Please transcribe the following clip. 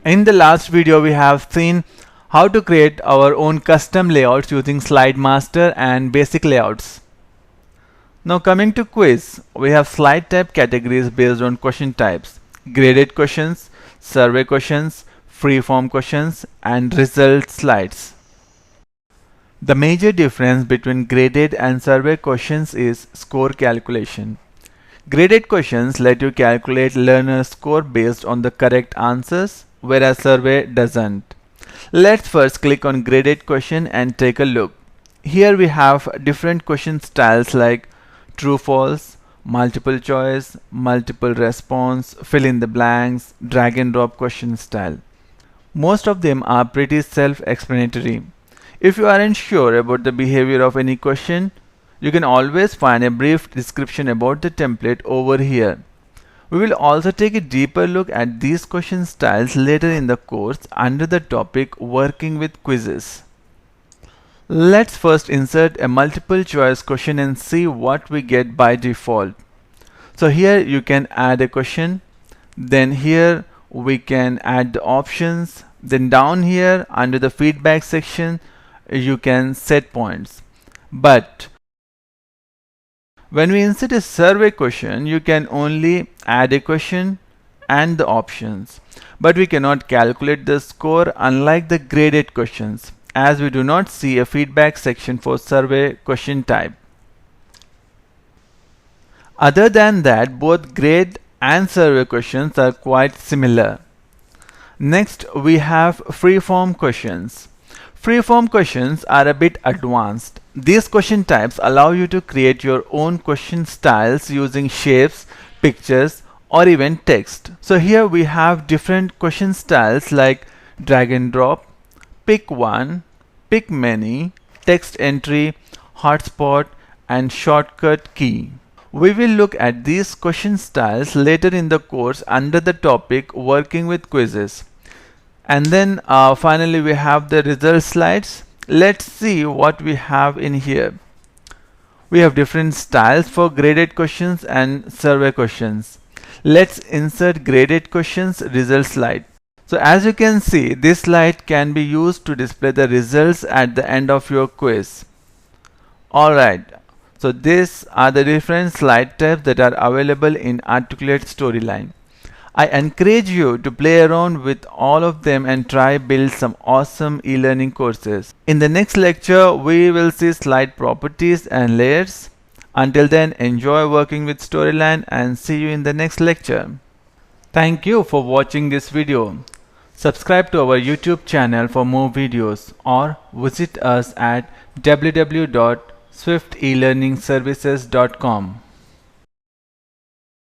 In the last video, we have seen how to create our own custom layouts using Slide Master and basic layouts. Now coming to quiz, we have slide type categories based on question types: graded questions, survey questions, freeform questions, and result slides. The major difference between graded and survey questions is score calculation. Graded questions let you calculate learner score based on the correct answers, whereas survey doesn't. Let's first click on graded question and take a look. Here we have different question styles like true false, multiple choice, multiple response, fill in the blanks, drag and drop question style. Most of them are pretty self-explanatory. If you aren't sure about the behavior of any question, you can always find a brief description about the template over here. We will also take a deeper look at these question styles later in the course under the topic Working with Quizzes. Let's first insert a multiple choice question and see what we get by default. So here you can add a question, then here we can add the options, then down here under the feedback section you can set points. But when we insert a survey question, you can only add a question and the options, but we cannot calculate the score unlike the graded questions, as we do not see a feedback section for survey question type. Other than that, both grade and survey questions are quite similar. Next, we have freeform questions. Freeform questions are a bit advanced. These question types allow you to create your own question styles using shapes, pictures, or even text. So here we have different question styles like drag and drop, pick one, pick many, text entry, hotspot, and shortcut key. We will look at these question styles later in the course under the topic Working with Quizzes. And then finally we have the result slides. Let's see what we have in here. We have different styles for graded questions and survey questions. Let's insert graded questions result slide. So as you can see, this slide can be used to display the results at the end of your quiz. Alright, so these are the different slide types that are available in Articulate Storyline. I encourage you to play around with all of them and try build some awesome e-learning courses. In the next lecture, we will see slide properties and layers. Until then, enjoy working with Storyline and see you in the next lecture. Thank you for watching this video. Subscribe to our YouTube channel for more videos or visit us at www.swiftelearningservices.com.